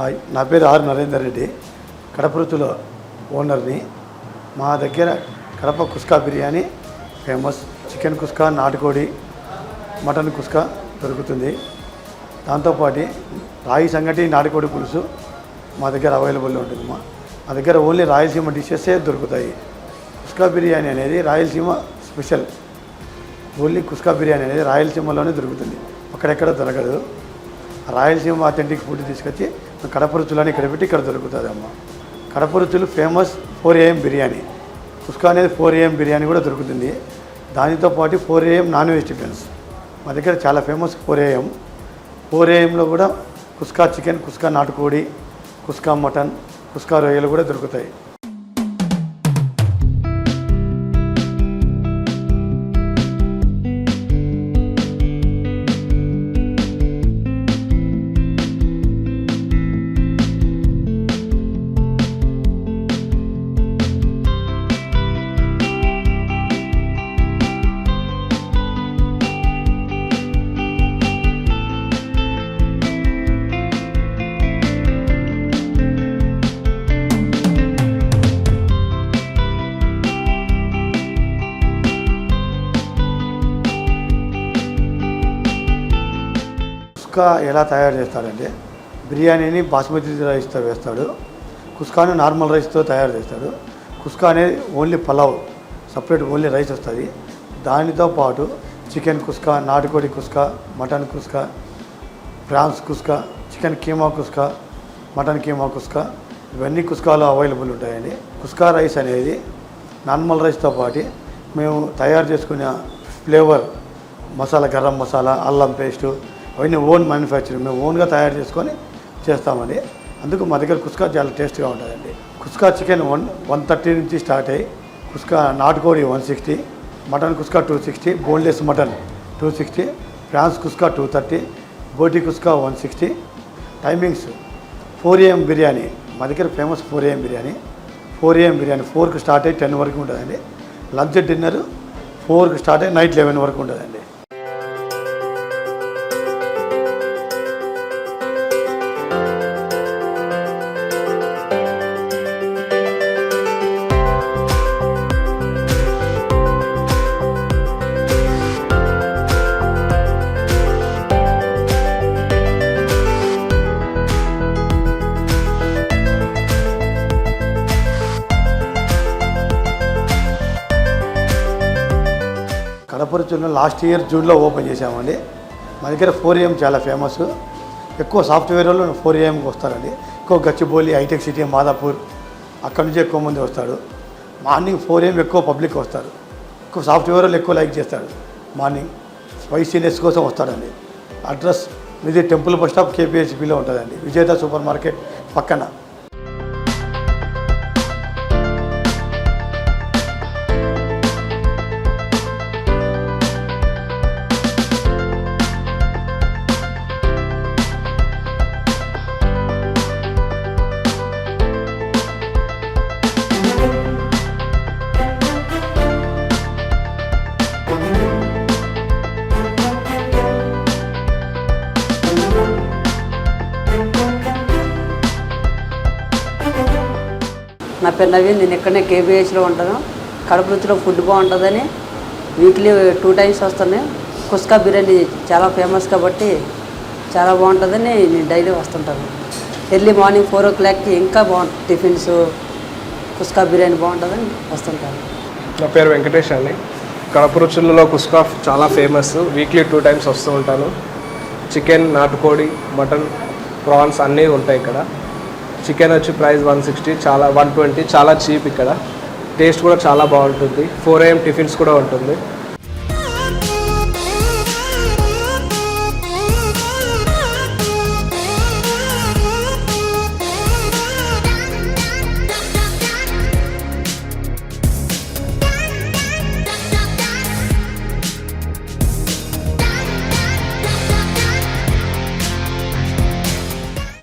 Hi, నా పేరు are Narender Reddy, Kadapa రుచుల ఓనర్ని. మా దగ్గర కడప కుస్కా బిర్యానీ ఫేమస్. చికెన్ కుస్కా, నాటుకోడి, మటన్ కుస్కా దొరుకుతుంది. దాంతోపాటు రాయి సంగటి, నాటుకోడి పులుసు మా దగ్గర అవైలబుల్లో ఉంటుంది. మా దగ్గర ఓన్లీ రాయలసీమ డిషెసే దొరుకుతాయి. కుస్కా బిర్యానీ అనేది రాయలసీమ స్పెషల్. ఓన్లీ కుస్కా బిర్యానీ అనేది రాయలసీమలోనే దొరుకుతుంది, అక్కడెక్కడ దొరకదు. రాయలసీమ అథెంటిక్ ఫుడ్ తీసుకొచ్చి కడప రుచులని ఇక్కడ పెట్టి ఇక్కడ దొరుకుతుంది అమ్మ. కడప రుచులు ఫేమస్ 4 AM బిర్యానీ. కుస్కా అనేది 4 AM బిర్యానీ కూడా దొరుకుతుంది. దానితో పాటు 4 AM నాన్ వెజ్ టిఫిన్స్ మా దగ్గర చాలా ఫేమస్. 4 AM 4 AMలో కూడా కుస్కా చికెన్, కుస్కా నాటుకోడి, కుస్కా మటన్, కుస్కా రొయ్యలు కూడా దొరుకుతాయి. కుస్కా ఎలా తయారు చేస్తాడంటే, బిర్యానీని బాస్మతి రైస్తో వేస్తాడు, కుస్కాను నార్మల్ రైస్తో తయారు చేస్తాడు. కుస్కా అనేది only pulao, separate only rice వస్తుంది. దానితో పాటు చికెన్ కుస్కా, నాటుకోడి kuska, mutton kuska, prawns kuska, chicken keema kuska, mutton keema kuska, ఇవన్నీ కుస్కాలో అవైలబుల్ ఉంటాయండి. కుస్కా రైస్ అనేది నార్మల్ రైస్తో పాటు మేము తయారు చేసుకునే ఫ్లేవర్ మసాలా, గరం మసాలా, అల్లం పేస్టు అవన్నీ ఓన్ మ్యానుఫ్యాక్చరింగ్, మేము ఓన్గా తయారు చేసుకొని చేస్తామండి. అందుకు మా దగ్గర కుస్కా చాలా టేస్ట్గా ఉంటుందండి. కుస్కా చికెన్ 130 నుంచి స్టార్ట్ అయ్యి, కుస్కా నాటుకోడి 160, mutton kuska 260, boneless mutton 260, prawns kuska 230, బోటి కుస్కా 160. టైమింగ్స్ 4 AM బిర్యానీ మా దగ్గర ఫేమస్. 4 AM బిర్యానీ 4కి స్టార్ట్ అయ్యి 10 వరకు ఉంటుందండి. లంచ్ డిన్నర్ 4కి స్టార్ట్ అయ్యి నైట్ 11 వరకు ఉంటుందండి. కడప రుచులను లాస్ట్ ఇయర్ జూన్లో ఓపెన్ చేసామండి. మా దగ్గర 4 AM చాలా ఫేమస్. ఎక్కువ సాఫ్ట్వేర్ వాళ్ళు 4 AMకి వస్తారండి. ఎక్కువ గచ్చిబౌలి, హైటెక్ సిటీ, మాదాపూర్ అక్కడ నుంచి ఎక్కువ మంది వస్తాడు. మార్నింగ్ 4 AM ఎక్కువ పబ్లిక్ వస్తారు. ఎక్కువ సాఫ్ట్వేర్ వాళ్ళు ఎక్కువ లైక్ చేస్తాడు. మార్నింగ్ స్పైసీనెస్ కోసం వస్తాడండి. అడ్రస్ ఇది టెంపుల్ బస్ స్టాప్ KPHPలో ఉంటుందండి, విజేత సూపర్ మార్కెట్ పక్కన. నా పేరు నవీన్, నేను ఇక్కడనే KPHలో ఉంటాను. కడప రుచిలో ఫుడ్ బాగుంటుందని వీక్లీ 2 times వస్తాను. కుస్కా బిర్యానీ చాలా ఫేమస్ కాబట్టి చాలా బాగుంటుందని నేను డైలీ వస్తుంటాను. ఎర్లీ మార్నింగ్ 4 o'clockకి ఇంకా బాగుంటుంది టిఫిన్స్. కుస్కా బిర్యానీ బాగుంటుందని వస్తుంటాను. నా పేరు వెంకటేష్ అండి. కడప రుచులలో కుస్కా చాలా ఫేమస్. వీక్లీ 2 times వస్తూ ఉంటాను. చికెన్, నాటుకోడి, మటన్, ప్రాన్స్ అన్నీ ఉంటాయి ఇక్కడ. చికెన్ వచ్చి ప్రైస్ 160, 120, చాలా చీప్ ఇక్కడ. టేస్ట్ కూడా చాలా బాగుంటుంది. 4 AM టిఫిన్స్ కూడా ఉంటుంది.